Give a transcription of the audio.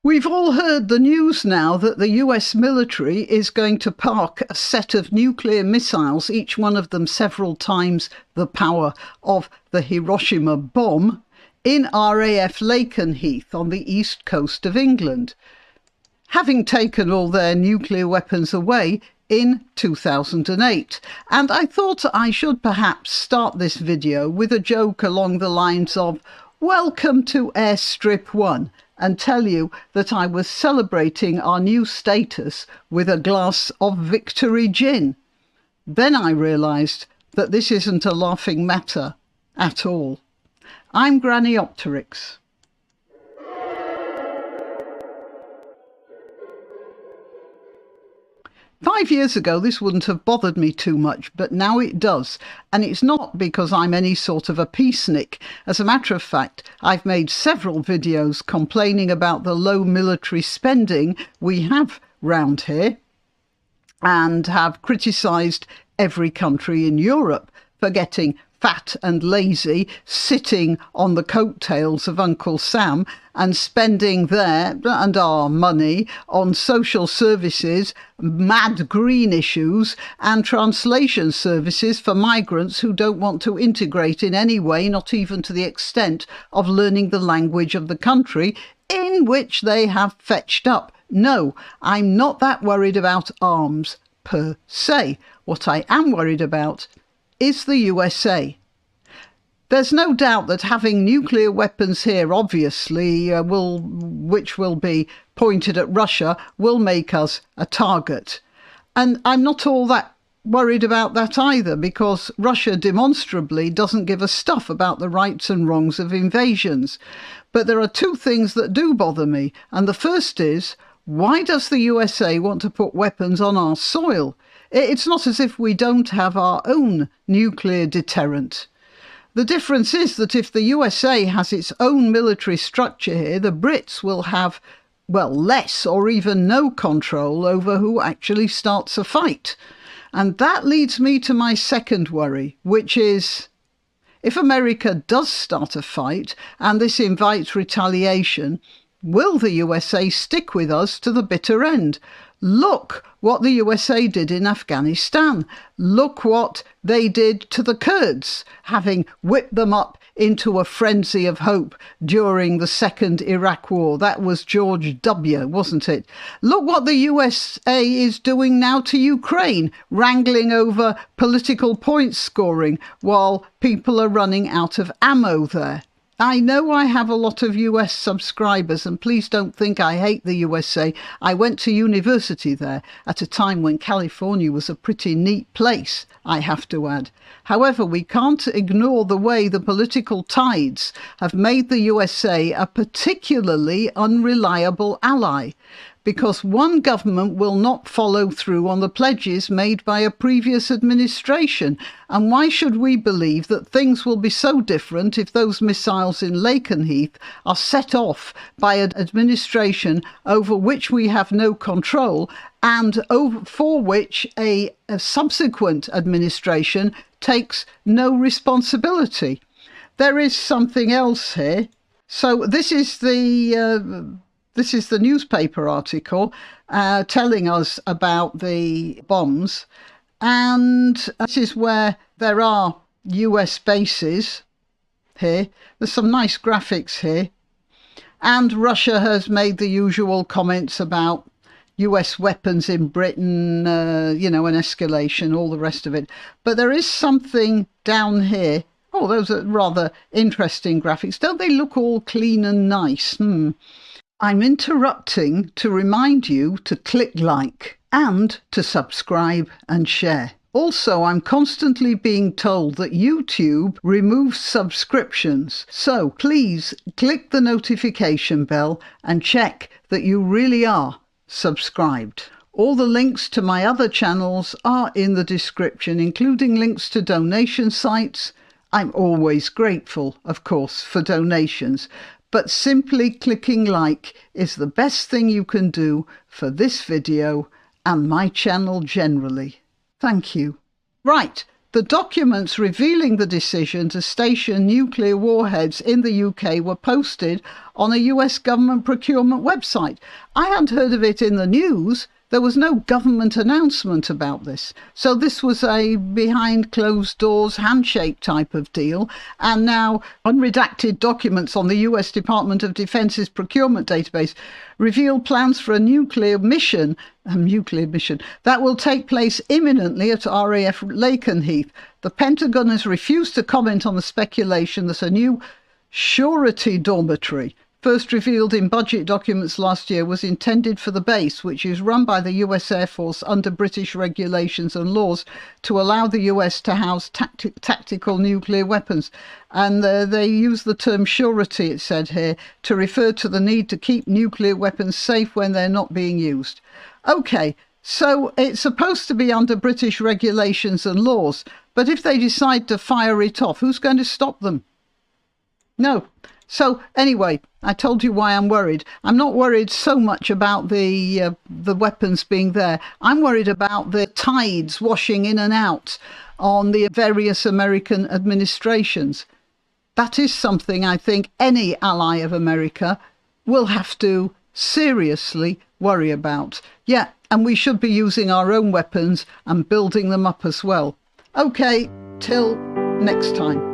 We've all heard the news now that the US military is going to park a set of nuclear missiles, each one of them several times the power of the Hiroshima bomb, in RAF Lakenheath on the east coast of England, having taken all their nuclear weapons away in 2008. And I thought I should perhaps start this video with a joke along the lines of, "Welcome to Airstrip 1, and tell you that I was celebrating our new status with a glass of Victory gin. Then I realised that this isn't a laughing matter at all. I'm Granny Opterix. Five years ago, this wouldn't have bothered me too much, but now it does. And it's not because I'm any sort of a peacenik. As a matter of fact, I've made several videos complaining about the low military spending we have round here, and have criticised every country in Europe for getting fat and lazy, sitting on the coattails of Uncle Sam and spending their and our money on social services, mad green issues and translation services for migrants who don't want to integrate in any way, not even to the extent of learning the language of the country in which they have fetched up. No, I'm not that worried about arms per se. What I am worried about is the USA. There's no doubt that having nuclear weapons here, obviously, which will be pointed at Russia, will make us a target. And I'm not all that worried about that either, because Russia demonstrably doesn't give a stuff about the rights and wrongs of invasions. But there are two things that do bother me. And the first is, why does the USA want to put weapons on our soil? It's not as if we don't have our own nuclear deterrent. The difference is that if the USA has its own military structure here, the Brits will have, well, less or even no control over who actually starts a fight. And that leads me to my second worry, which is, if America does start a fight and this invites retaliation, will the USA stick with us to the bitter end? Look what the USA did in Afghanistan. Look what they did to the Kurds, having whipped them up into a frenzy of hope during the second Iraq war. That was George W., wasn't it? Look what the USA is doing now to Ukraine, wrangling over political point scoring while people are running out of ammo there. I know I have a lot of US subscribers, and please don't think I hate the USA. I went to university there at a time when California was a pretty neat place, I have to add. However, we can't ignore the way the political tides have made the USA a particularly unreliable ally, because one government will not follow through on the pledges made by a previous administration. And why should we believe that things will be so different if those missiles in Lakenheath are set off by an administration over which we have no control and for which a subsequent administration takes no responsibility? There is something else here. So this is the newspaper article telling us about the bombs. And this is where there are US bases here. There's some nice graphics here. And Russia has made the usual comments about US weapons in Britain, an escalation, all the rest of it. But there is something down here. Oh, those are rather interesting graphics. Don't they look all clean and nice? I'm interrupting to remind you to click like and to subscribe and share. Also, I'm constantly being told that YouTube removes subscriptions. So please click the notification bell and check that you really are subscribed. All the links to my other channels are in the description, including links to donation sites. I'm always grateful, of course, for donations. But simply clicking like is the best thing you can do for this video and my channel generally. Thank you. Right, The documents revealing the decision to station nuclear warheads in the UK were posted on a US government procurement website. I hadn't heard of it in the news. There was no government announcement about this. So this was a behind closed doors handshake type of deal. And now unredacted documents on the US Department of Defense's procurement database reveal plans for a nuclear mission that will take place imminently at RAF Lakenheath. The Pentagon has refused to comment on the speculation that a new surety dormitory, first revealed in budget documents last year, was intended for the base, which is run by the US Air Force under British regulations and laws to allow the US to house tactical nuclear weapons. And they use the term surety, it said here, to refer to the need to keep nuclear weapons safe when they're not being used. Okay, so it's supposed to be under British regulations and laws, but if they decide to fire it off, who's going to stop them? No. So anyway, I told you why I'm worried. I'm not worried so much about the weapons being there. I'm worried about the tides washing in and out on the various American administrations. That is something I think any ally of America will have to seriously worry about. Yeah, and we should be using our own weapons and building them up as well. Okay, till next time.